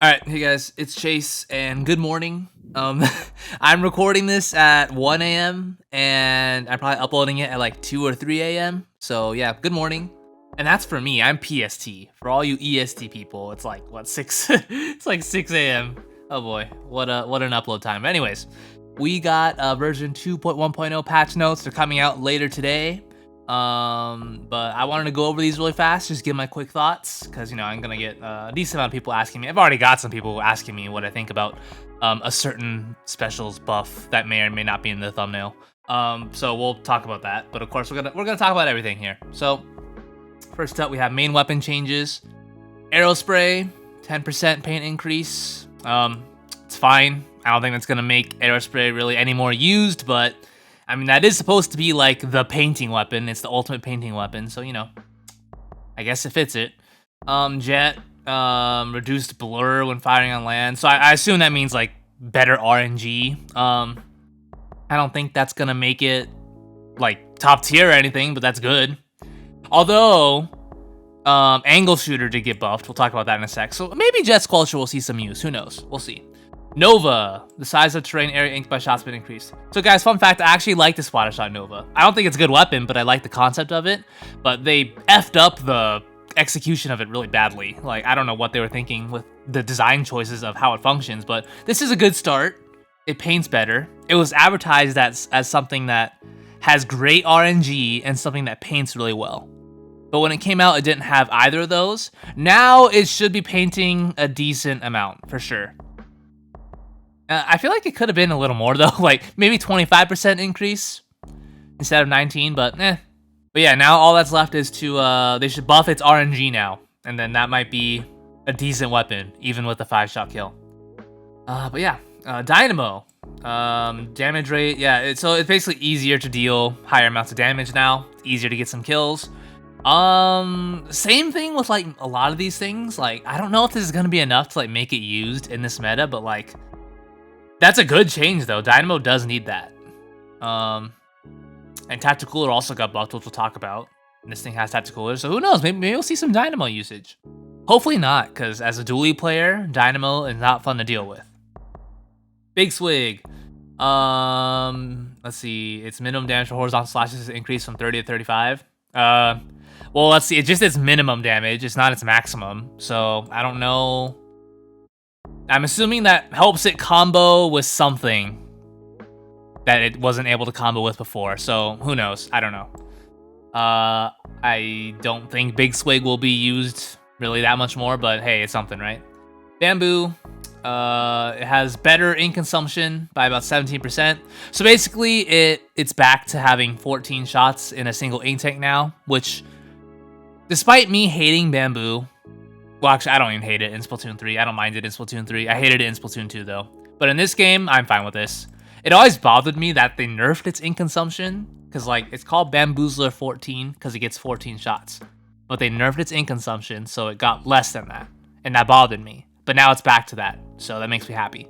Alright, hey guys, it's Chase, and good morning. I'm recording this at 1 a.m., and I'm probably uploading it at like 2 or 3 a.m., so yeah, good morning. And that's for me, I'm PST. For all you EST people, it's like, what, 6? It's like 6 a.m. Oh boy, what an upload time. Anyways, we got version 2.1.0 patch notes. They're coming out later today. But I wanted to go over these really fast, just give my quick thoughts, because, you know, I'm gonna get a decent amount of people asking me. I've already got some people asking me what I think about a certain specials buff that may or may not be in the thumbnail. So we'll talk about that. But of course, we're gonna talk about everything here. So first up, we have main weapon changes. Arrow spray, 10% paint increase. It's fine. I don't think that's gonna make arrow spray really any more used, but I mean, that is supposed to be like the painting weapon. It's the ultimate painting weapon, so, you know, I guess it fits it. Jet, reduced blur when firing on land. So I assume that means like better RNG. I don't think that's gonna make it like top tier or anything, but that's good. Although, angle shooter did get buffed. We'll talk about that in a sec. So maybe Jet's Culture will see some use. Who knows? We'll see. Nova, the size of terrain area inked by shots been increased. So guys, fun fact, I actually like the splatter shot Nova. I don't think it's a good weapon, but I like the concept of it. But they effed up the execution of it really badly. Like, I don't know what they were thinking with the design choices of how it functions, but this is a good start. It paints better. It was advertised as something that has great RNG and something that paints really well. But when it came out, it didn't have either of those. Now it should be painting a decent amount, for sure. I feel like it could have been a little more, though. Like, maybe 25% increase instead of 19, but eh. But yeah, now all that's left is to, they should buff its RNG now. And then that might be a decent weapon, even with the 5-shot kill. But yeah, Dynamo. Damage rate, yeah, so it's basically easier to deal higher amounts of damage now. It's easier to get some kills. Same thing with, like, a lot of these things. Like, I don't know if this is gonna be enough to, like, make it used in this meta, but, like, that's a good change, though. Dynamo does need that. And Tactical Cooler also got buffed, which we'll talk about. And this thing has Tactical Cooler, so who knows? Maybe we'll see some Dynamo usage. Hopefully not, because as a dually player, Dynamo is not fun to deal with. Big Swig. Let's see. Its minimum damage for horizontal slashes is increased from 30 to 35. Well, let's see. It's just its minimum damage. It's not its maximum. So, I don't know. I'm assuming that helps it combo with something that it wasn't able to combo with before. So, who knows? I don't know. I don't think Big Swig will be used really that much more, but hey, it's something, right? Bamboo. It has better ink consumption by about 17%. So basically, it's back to having 14 shots in a single ink tank now, which, despite me hating Bamboo, well, actually, I don't even hate it in Splatoon 3. I don't mind it in Splatoon 3. I hated it in Splatoon 2, though. But in this game, I'm fine with this. It always bothered me that they nerfed its ink consumption, because, like, it's called Bamboozler 14 because it gets 14 shots. But they nerfed its ink consumption, so it got less than that. And that bothered me. But now it's back to that, so that makes me happy.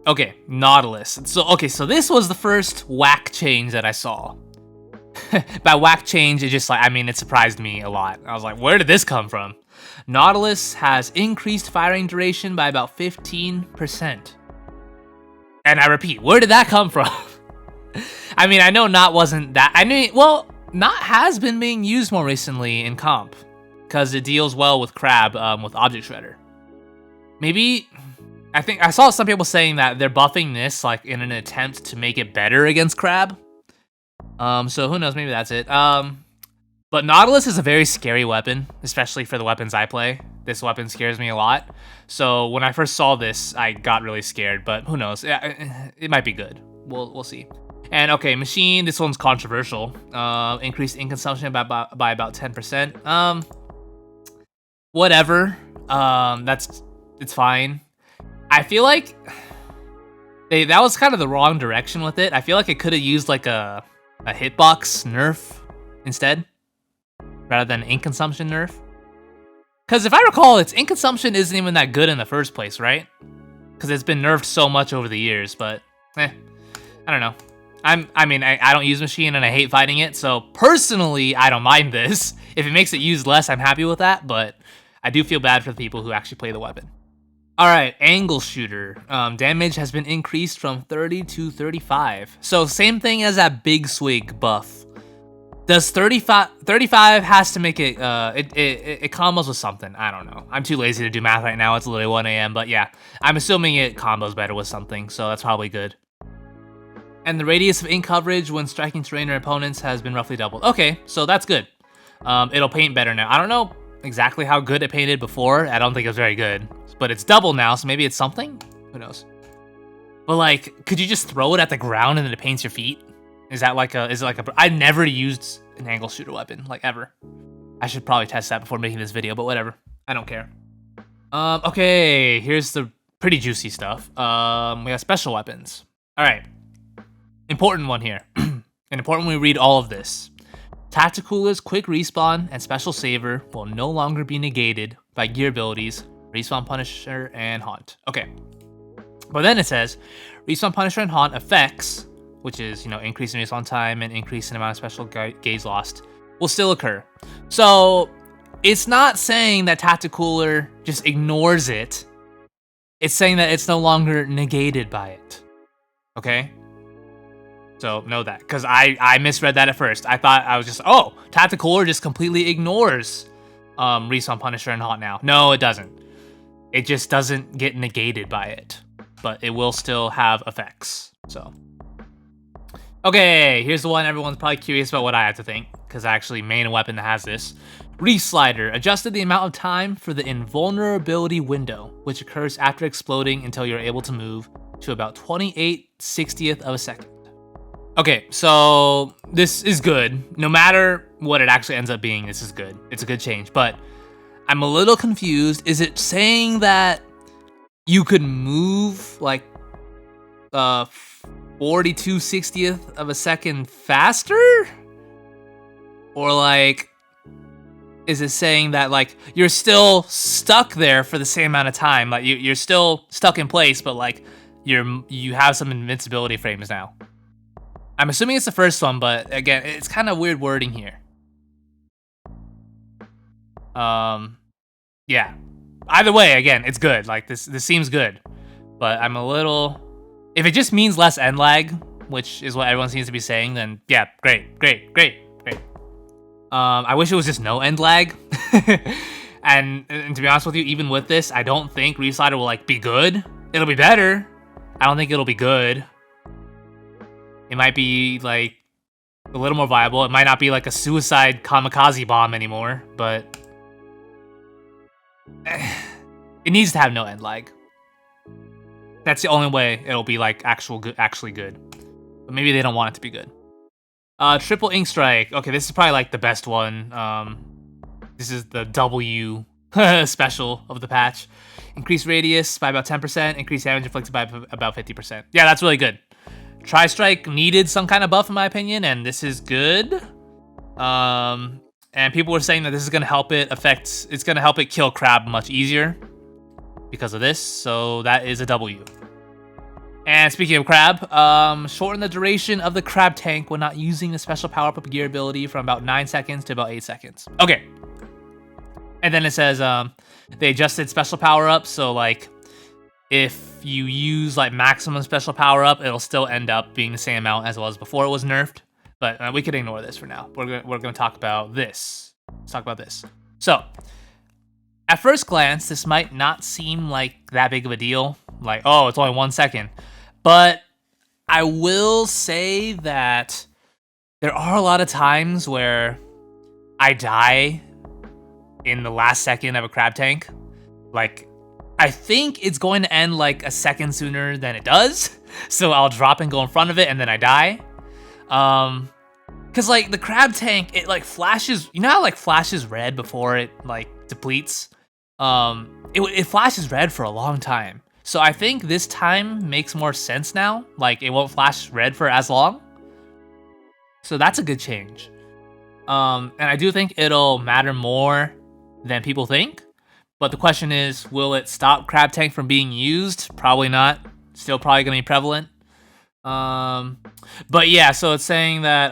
Okay, Nautilus. So this was the first whack change that I saw. By whack change, it just, like, I mean, it surprised me a lot. I was like, where did this come from? Nautilus has increased firing duration by about 15%. And I repeat, where did that come from? I mean, I know Knot wasn't that... I mean, well, Knot has been being used more recently in comp, because it deals well with Crab with Object Shredder. Maybe... I think I saw some people saying that they're buffing this like in an attempt to make it better against Crab. So who knows, maybe that's it. But Nautilus is a very scary weapon, especially for the weapons I play. This weapon scares me a lot. So when I first saw this, I got really scared, but who knows? It might be good. We'll see. And okay, Machine, this one's controversial. Increased ink consumption by about 10%. Whatever. It's fine. I feel like that was kind of the wrong direction with it. I feel like it could have used like a hitbox nerf instead, rather than ink consumption nerf. Because if I recall, its ink consumption isn't even that good in the first place, right? Because it's been nerfed so much over the years, but I don't know. I mean, I don't use Machine and I hate fighting it, so personally, I don't mind this. If it makes it used less, I'm happy with that, but I do feel bad for the people who actually play the weapon. All right, angle shooter. Damage has been increased from 30 to 35. So same thing as that big swig buff. Does 35 has to make it, it combos with something. I don't know. I'm too lazy to do math right now. It's literally 1 a.m. But yeah, I'm assuming it combos better with something. So that's probably good. And the radius of ink coverage when striking terrain or opponents has been roughly doubled. Okay, so that's good. It'll paint better now. I don't know exactly how good it painted before. I don't think it was very good. But it's double now, so maybe it's something? Who knows? But like, could you just throw it at the ground and then it paints your feet? Is it like a... I never used an angle shooter weapon, like ever. I should probably test that before making this video, but whatever. I don't care. Okay, here's the pretty juicy stuff. We have special weapons. All right. Important one here. And important when we read all of this. Tacticooler's quick respawn and special saver will no longer be negated by gear abilities, Respawn Punisher and Haunt. Okay. But then it says, Respawn Punisher and Haunt effects, which is, increase in respawn time and increase in amount of special gauge lost, will still occur. So it's not saying that Tacticooler just ignores it. It's saying that it's no longer negated by it. Okay? So know that, because I misread that at first. I thought I was just, oh, Tacticooler just completely ignores Respawn Punisher and Haunt now. No, it doesn't. It just doesn't get negated by it, but it will still have effects. So, okay, here's the one everyone's probably curious about what I have to think, because I actually main a weapon that has this. Reefslider adjusted the amount of time for the invulnerability window, which occurs after exploding until you're able to move to about 28/60th of a second. Okay, so this is good. No matter what it actually ends up being, this is good. It's a good change, but I'm a little confused. Is it saying that you could move like 42/60th of a second faster? Or like, is it saying that like you're still stuck there for the same amount of time? Like you're still stuck in place, but like you have some invincibility frames now. I'm assuming it's the first one, but again, it's kind of weird wording here. Yeah. Either way, again, it's good. Like this seems good, but I'm a little. If it just means less end lag, which is what everyone seems to be saying, then yeah, great. I wish it was just no end lag. and to be honest with you, even with this, I don't think Reefslider will like be good. It'll be better. I don't think it'll be good. It might be like a little more viable. It might not be like a suicide kamikaze bomb anymore, but it needs to have no end lag. That's the only way it'll be like actually good. But maybe they don't want it to be good. Triple Ink Strike. Okay, this is probably like the best one. This is the W special of the patch. Increase radius by about 10%. Increase damage inflicted by about 50%. Yeah, that's really good. Tri-Strike needed some kind of buff in my opinion, and this is good. And people were saying that this is gonna help it it's gonna help it kill crab much easier because of this, so that is a W. And speaking of crab, shorten the duration of the crab tank when not using the special power-up gear ability from about 9 seconds to about 8 seconds. Okay. And then it says they adjusted special power-ups, so like if you use like maximum special power up, it'll still end up being the same amount as it was before it was nerfed. But we could ignore this for now. We're gonna talk about this. Let's talk about this. So, at first glance, this might not seem like that big of a deal. Like, oh, it's only 1 second. But I will say that there are a lot of times where I die in the last second of a crab tank. Like, I think it's going to end like a second sooner than it does. So I'll drop and go in front of it and then I die. Cause like the crab tank, it like flashes, you know how like flashes red before it like depletes? It flashes red for a long time. So I think this time makes more sense now. Like it won't flash red for as long. So that's a good change. And I do think it'll matter more than people think. But the question is, will it stop crab tank from being used? Probably not. Still probably gonna be prevalent. But yeah, so it's saying that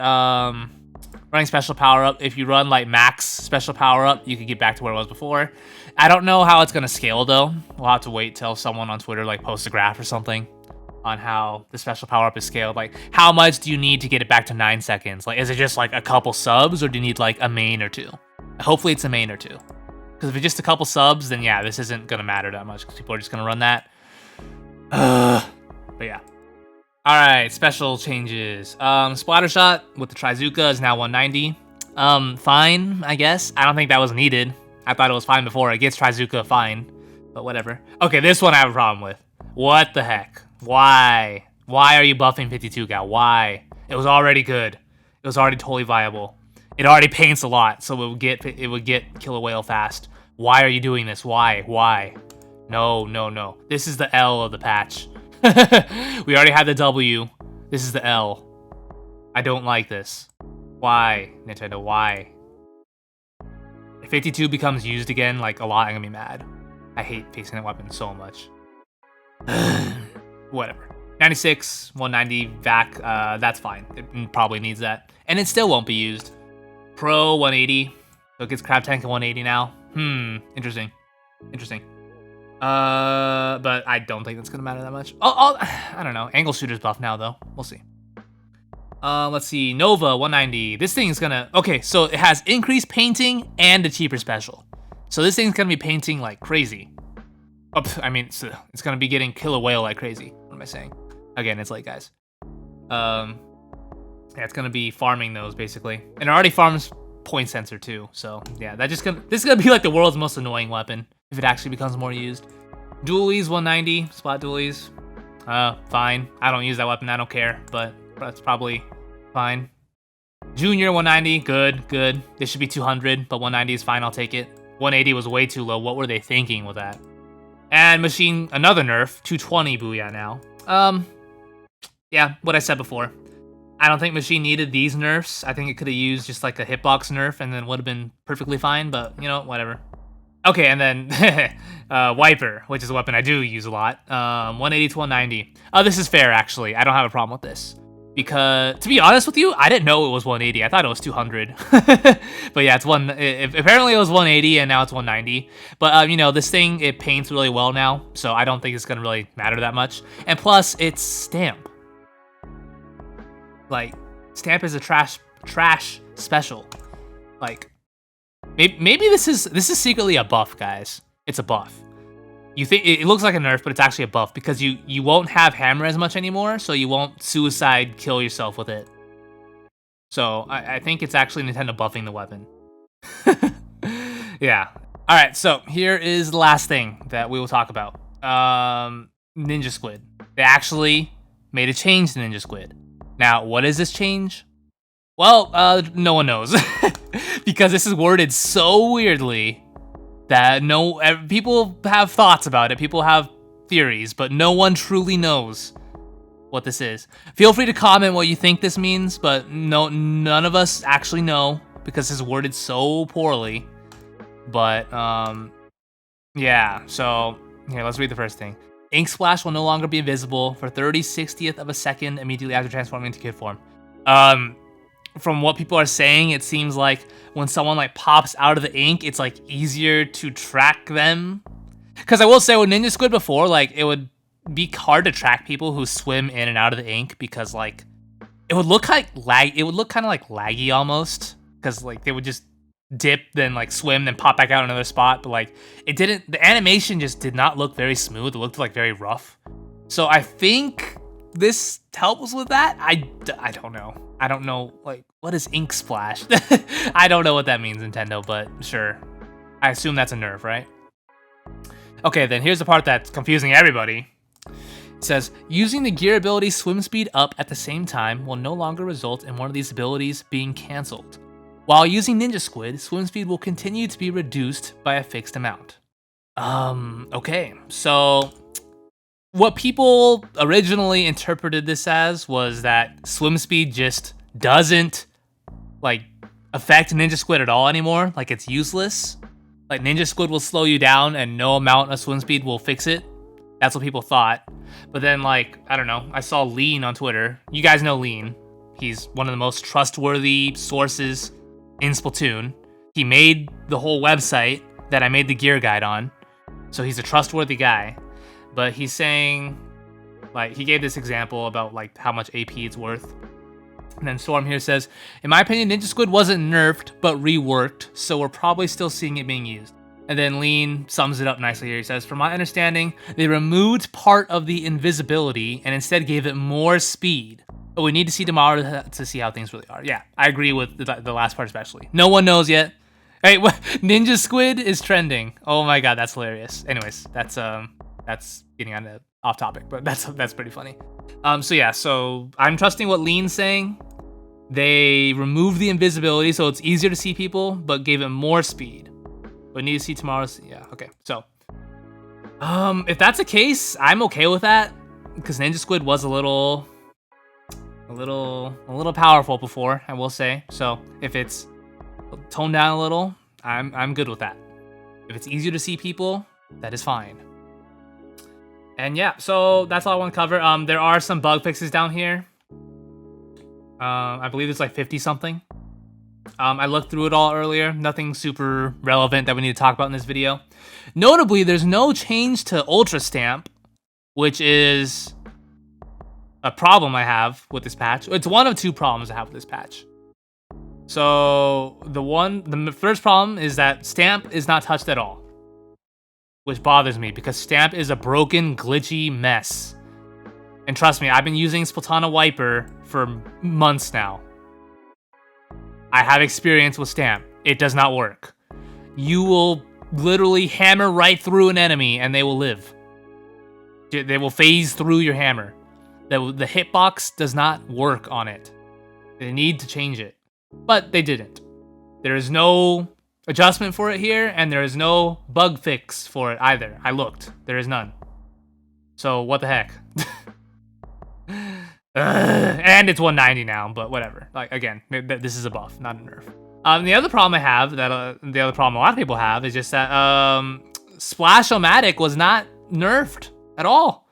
running special power up, if you run like max special power up, you can get back to where it was before. I don't know how it's gonna scale though. We'll have to wait till someone on Twitter like posts a graph or something on how the special power-up is scaled. Like, how much do you need to get it back to 9 seconds? Like, is it just like a couple subs, or do you need like a main or two? Hopefully it's a main or two. Because if it's just a couple subs, then yeah, this isn't gonna matter that much because people are just gonna run that. But yeah. Alright, special changes. Splatter shot with the Trizuka is now 190. Fine, I guess. I don't think that was needed. I thought it was fine before. It gets Trizuka fine, but whatever. Okay, this one I have a problem with. What the heck? Why? Why are you buffing 52 Gal? Why? It was already good. It was already totally viable. It already paints a lot, so it would get Killer Whale fast. Why are you doing this? Why? Why? No, no, no. This is the L of the patch. We already had the W. This is the L. I don't like this. Why, Nintendo? Why? If 52 becomes used again, like a lot, I'm gonna be mad. I hate facing that weapon so much. Whatever. 96, 190, VAC, that's fine. It probably needs that. And it still won't be used. Pro, 180. So it gets Crab Tank at 180 now. Interesting. Interesting. But I don't think that's gonna matter that much. I don't know. Angle Shooter's buff now, though. We'll see. Let's see. Nova, 190. This thing is gonna... Okay, so it has increased painting and a cheaper special. So this thing's gonna be painting like crazy. I mean, it's gonna be getting Killer Whale like crazy. What am I saying? Again, it's late, guys. Yeah, it's gonna be farming those basically, and it already farms point sensor too. So yeah, this is gonna be like the world's most annoying weapon if it actually becomes more used. Dualies 190, spot dualies. Fine. I don't use that weapon. I don't care, but that's probably fine. Junior 190, good. This should be 200, but 190 is fine. I'll take it. 180 was way too low. What were they thinking with that? And Machine, another nerf, 220 Booyah now. Yeah, what I said before. I don't think Machine needed these nerfs. I think it could have used just like a hitbox nerf and then would have been perfectly fine, but you know, whatever. Okay, and then Wiper, which is a weapon I do use a lot. 180 to 190. Oh, this is fair, actually. I don't have a problem with this. Because, to be honest with you, I didn't know it was 180. I thought it was 200. But yeah, apparently it was 180 and now it's 190. But, you know, this thing, it paints really well now. So I don't think it's going to really matter that much. And plus, it's Stamp. Like, Stamp is a trash special. Like, maybe this is secretly a buff, guys. It's a buff. You think it looks like a nerf, but it's actually a buff because you won't have hammer as much anymore, so you won't suicide kill yourself with it. So I think it's actually Nintendo buffing the weapon. Yeah. All right. So here is the last thing that we will talk about. Ninja Squid. They actually made a change to Ninja Squid. Now, what is this change? Well, no one knows because this is worded so weirdly that people have thoughts about it. People have theories, but no one truly knows what this is. Feel free to comment what you think this means, but none of us actually know because it's worded so poorly. But yeah. So here, let's read the first thing. Ink Splash will no longer be invisible for 30/60th of a second immediately after transforming into kid form. From what people are saying, it seems like when someone like pops out of the ink, it's like easier to track them. Because I will say with Ninja Squid before, like it would be hard to track people who swim in and out of the ink because like it would look like it would look kind of like laggy almost because like they would just dip, then like swim, then pop back out another spot. But like it didn't. The animation just did not look very smooth. It looked like very rough. So I think this helps with that. I don't know. I don't know, like, what is Ink Splash? I don't know what that means, Nintendo, but sure. I assume that's a nerf, right? Okay, then here's the part that's confusing everybody. It says, using the gear ability swim speed up at the same time will no longer result in one of these abilities being cancelled. While using Ninja Squid, swim speed will continue to be reduced by a fixed amount. Okay, so what people originally interpreted this as was that swim speed just doesn't like affect Ninja Squid at all anymore. Like it's useless. Like Ninja Squid will slow you down and no amount of swim speed will fix it. That's what people thought. But then like, I don't know, I saw Lean on Twitter. You guys know Lean. He's one of the most trustworthy sources in Splatoon. He made the whole website that I made the gear guide on. So he's a trustworthy guy. But he's saying, like, he gave this example about, like, how much AP it's worth. And then Storm here says, in my opinion, Ninja Squid wasn't nerfed, but reworked, so we're probably still seeing it being used. And then Lean sums it up nicely here. He says, from my understanding, they removed part of the invisibility and instead gave it more speed. But we need to see tomorrow to see how things really are. Yeah, I agree with the last part especially. No one knows yet. Hey, what? Ninja Squid is trending. Oh my god, that's hilarious. Anyways, that's getting on off topic, but that's pretty funny. So yeah, so I'm trusting what Lean's saying. They removed the invisibility, so it's easier to see people, but gave it more speed. But need to see tomorrow's. Yeah, okay. So, if that's the case, I'm okay with that because Ninja Squid was a little powerful before, I will say. So if it's toned down a little, I'm good with that. If it's easier to see people, that is fine. And yeah, so that's all I want to cover. There are some bug fixes down here. I believe it's like 50 something. I looked through it all earlier. Nothing super relevant that we need to talk about in this video. Notably, there's no change to Ultra Stamp, which is a problem I have with this patch. It's one of two problems I have with this patch. So the first problem is that Stamp is not touched at all, which bothers me because Stamp is a broken, glitchy mess. And trust me, I've been using Splatoon Wiper for months now. I have experience with Stamp. It does not work. You will literally hammer right through an enemy and they will live. They will phase through your hammer. The hitbox does not work on it. They need to change it. But they didn't. There is no adjustment for it here, and there is no bug fix for it either. I looked. There is none. So what the heck? And it's 190 now, but whatever. Like, again, this is a buff, not a nerf. The other problem I have, the other problem a lot of people have, is just that Splash-O-Matic was not nerfed at all.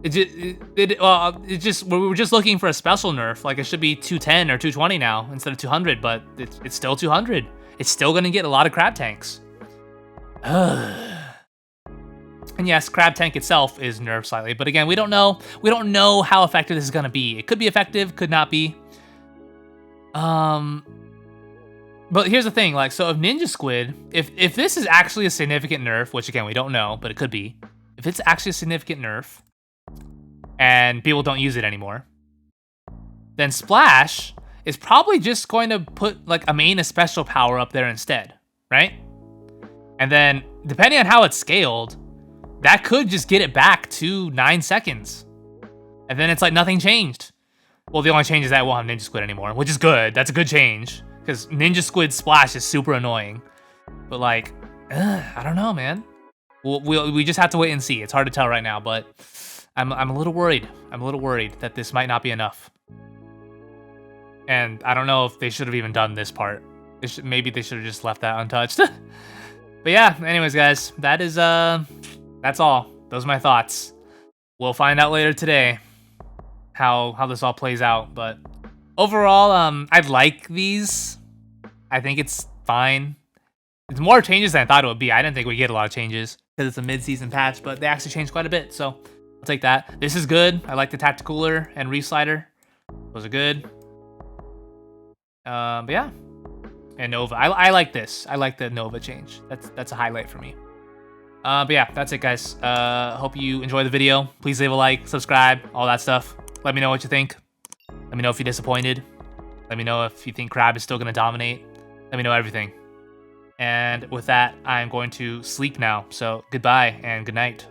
We were just looking for a special nerf. Like, it should be 210 or 220 now instead of 200, but it's still 200. It's still gonna get a lot of crab tanks. And yes, crab tank itself is nerfed slightly, but again, we don't know. We don't know how effective this is gonna be. It could be effective, could not be. But here's the thing, like, so if Ninja Squid, if this is actually a significant nerf, which again, we don't know, but it could be. If it's actually a significant nerf, and people don't use it anymore, then Splash is probably just going to put like a main special power up there instead, right? And then, depending on how it's scaled, that could just get it back to 9 seconds. And then it's like nothing changed. Well, the only change is that it won't have Ninja Squid anymore, which is good. That's a good change, because Ninja Squid Splash is super annoying. But like, I don't know, man. We just have to wait and see. It's hard to tell right now, but I'm a little worried. I'm a little worried that this might not be enough. And I don't know if they should have even done this part. Maybe they should have just left that untouched. But yeah, anyways, guys, that's all. Those are my thoughts. We'll find out later today how this all plays out. But overall, I like these. I think it's fine. It's more changes than I thought it would be. I didn't think we'd get a lot of changes because it's a mid-season patch, but they actually changed quite a bit, so I'll take that. This is good. I like the Tacticooler and Reefslider. Those are good. But yeah. And Nova. I like this. I like the Nova change. That's a highlight for me. But yeah, that's it, guys. Hope you enjoy the video. Please leave a like, subscribe, all that stuff. Let me know what you think. Let me know if you're disappointed. Let me know if you think Crab is still going to dominate. Let me know everything. And with that, I'm going to sleep now. So goodbye and good night.